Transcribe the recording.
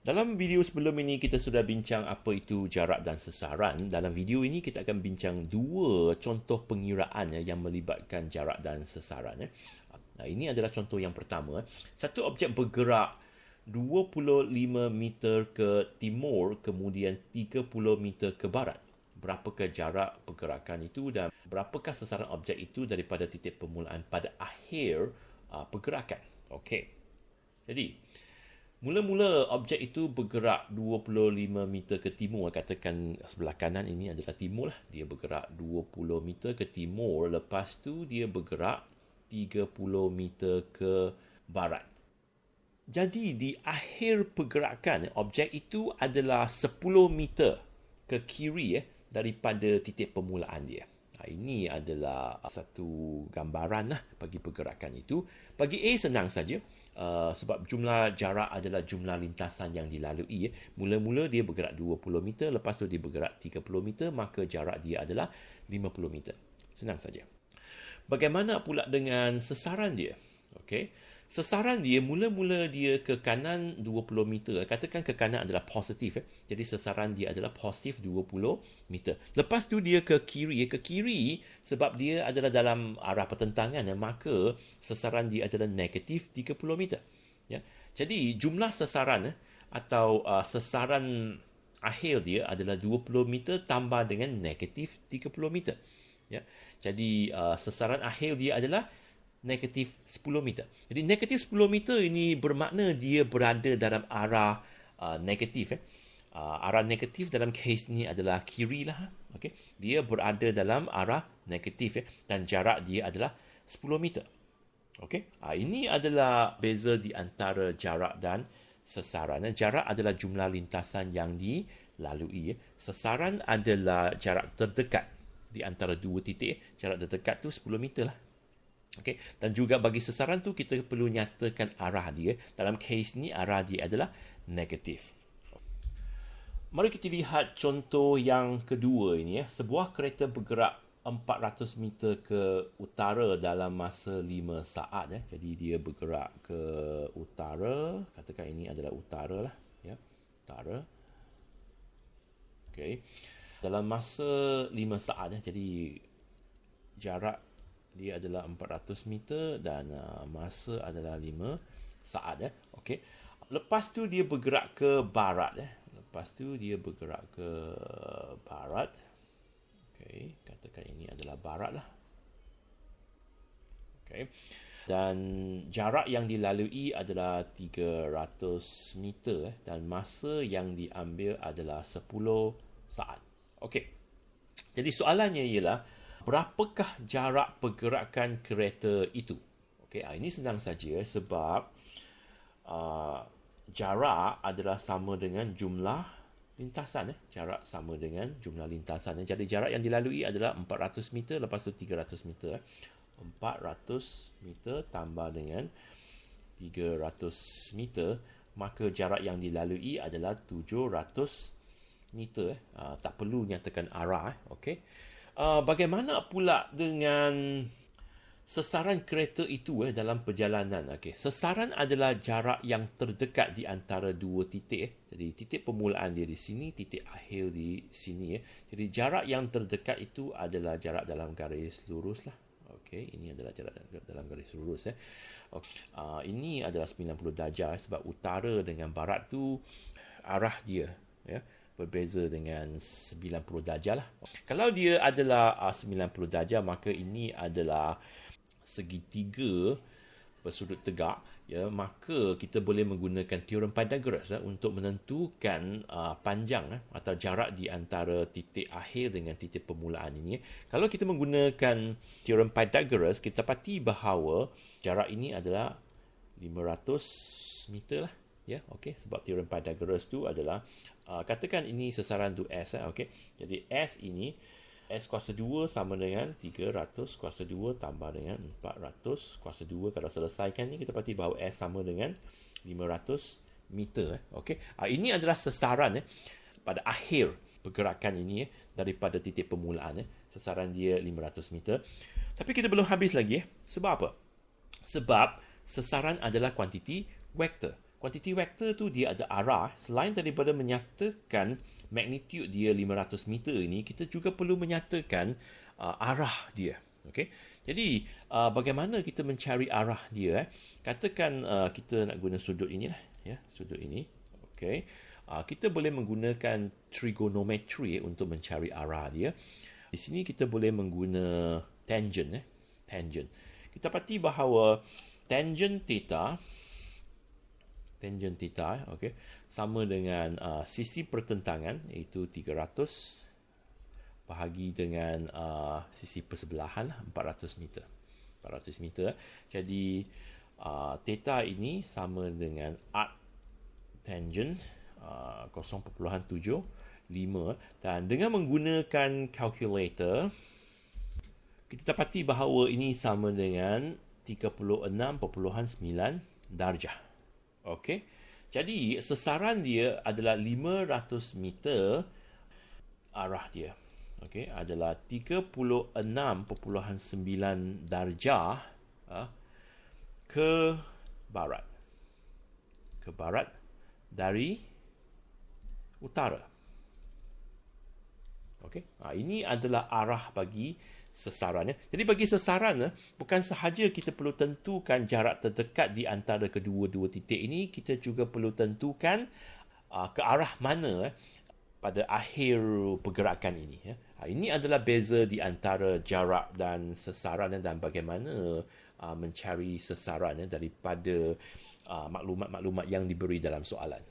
Dalam video sebelum ini kita sudah bincang apa itu jarak dan sesaran. Dalam video ini kita akan bincang dua contoh pengiraan yang melibatkan jarak dan sesaran. Nah, ini adalah contoh yang pertama. Satu objek bergerak 25 meter ke timur kemudian 30 meter ke barat. Berapakah jarak pergerakan itu dan berapakah sesaran objek itu daripada titik permulaan pada akhir pergerakan. Okey. Jadi, mula-mula objek itu bergerak 25 meter ke timur. Katakan sebelah kanan ini adalah timur lah. Dia bergerak 20 meter ke timur. Lepas tu dia bergerak 30 meter ke barat. Jadi di akhir pergerakan, objek itu adalah 10 meter ke kiri daripada titik permulaan dia. Ini adalah satu gambaran lah bagi pergerakan itu. Bagi A senang saja. Sebab jumlah jarak adalah jumlah lintasan yang dilalui. Mula-mula dia bergerak 20 meter, lepas tu dia bergerak 30 meter, maka jarak dia adalah 50 meter. Senang saja. Bagaimana pula dengan sesaran dia? Okey. Sesaran dia, mula-mula dia ke kanan 20 meter. Katakan ke kanan adalah positif. Jadi sesaran dia adalah positif 20 meter. Lepas tu dia ke kiri. Ke kiri sebab dia adalah dalam arah pertentangan. Maka sesaran dia adalah negatif 30 meter. Ya. Jadi jumlah sesaran atau sesaran akhir dia adalah 20 meter tambah dengan negatif 30 meter. Ya. Jadi sesaran akhir dia adalah negatif 10 meter. Jadi negatif 10 meter ini bermakna dia berada dalam arah negatif. Arah negatif dalam kes ini adalah kiri lah. Okay? Dia berada dalam arah negatif dan jarak dia adalah 10 meter. Okay? Ini adalah beza di antara jarak dan sesaran. Jarak adalah jumlah lintasan yang dilalui. Sesaran adalah jarak terdekat di antara dua titik. Jarak terdekat tu 10 meter lah. Okay. Dan juga bagi sesaran tu kita perlu nyatakan arah dia. Dalam kes ni arah dia adalah negatif. Mari kita lihat contoh yang kedua ini. Sebuah kereta bergerak 400 meter ke utara dalam masa 5 saat. Jadi dia bergerak ke utara. Katakan ini adalah utara lah. Ya. Utara. Okay. Dalam masa 5 saat. Jadi jarak dia adalah 400 meter dan masa adalah 5 saat. Okey. Lepas tu dia bergerak ke barat. Lepas tu dia bergerak ke barat. Okey. Katakan ini adalah barat lah. Okey. Dan jarak yang dilalui adalah 300 meter dan masa yang diambil adalah 10 saat. Okey. Jadi soalannya ialah berapakah jarak pergerakan kereta itu? Okey, ini senang saja sebab jarak adalah sama dengan jumlah lintasan. Jarak sama dengan jumlah lintasan. Jadi jarak yang dilalui adalah 400 meter, lepas tu 300 meter. 400 meter tambah dengan 300 meter, maka jarak yang dilalui adalah 700 meter. Tak perlu nyatakan arah. Okey. Bagaimana pula dengan sesaran kereta itu dalam perjalanan? Okay. Sesaran adalah jarak yang terdekat di antara dua titik. Jadi titik permulaan dia di sini, titik akhir di sini. Jadi jarak yang terdekat itu adalah jarak dalam garis lurus lah. Okay. Ini adalah jarak dalam garis lurus. Okay. Ini adalah 90 darjah sebab utara dengan barat tu arah dia. Ya. Berbeza dengan 90 darjah lah. Kalau dia adalah 90 darjah, maka ini adalah segitiga bersudut tegak. Ya, maka kita boleh menggunakan teorem Pythagoras untuk menentukan panjang atau jarak di antara titik akhir dengan titik permulaan ini. Kalau kita menggunakan teorem Pythagoras, kita dapati bahawa jarak ini adalah 500 meter lah. Ya, okey, sebab teorem Pythagoras tu adalah katakan ini sesaran tu S. Okey. Jadi S ini S kuasa 2 sama dengan 300 kuasa 2 tambah dengan 400 kuasa 2. Kalau selesaikan ni kita pasti bahawa S sama dengan 500 meter. Okey. Ini adalah sesaran pada akhir pergerakan ini daripada titik permulaan. Sesaran dia 500 meter. Tapi kita belum habis lagi. Sebab apa? Sebab sesaran adalah kuantiti vektor. Kuantiti vektor tu dia ada arah. Selain daripada menyatakan magnitude dia 500 meter ini, kita juga perlu menyatakan arah dia. Okey. Jadi bagaimana kita mencari arah dia? Katakan kita nak guna sudut ini lah, ya, sudut ini. Okey. Kita boleh menggunakan trigonometry untuk mencari arah dia. Di sini kita boleh mengguna tangent, tangent. Kita pasti bahawa tangent theta, okey, sama dengan sisi pertentangan, iaitu 300 bahagi dengan sisi persebelahan 400 meter. 400 meter. Jadi theta ini sama dengan arc tangent 0.75, dan dengan menggunakan calculator kita dapati bahawa ini sama dengan 36.9 darjah. Okey. Jadi sesaran dia adalah 500 meter, arah dia. Okey, adalah 36.9 darjah ke barat. Ke barat dari utara. Okey. Ini adalah arah bagi sesaran. Jadi bagi sesaran, bukan sahaja kita perlu tentukan jarak terdekat di antara kedua-dua titik ini, kita juga perlu tentukan ke arah mana pada akhir pergerakan ini. Ini adalah beza di antara jarak dan sesaran dan bagaimana mencari sesaran daripada maklumat-maklumat yang diberi dalam soalan.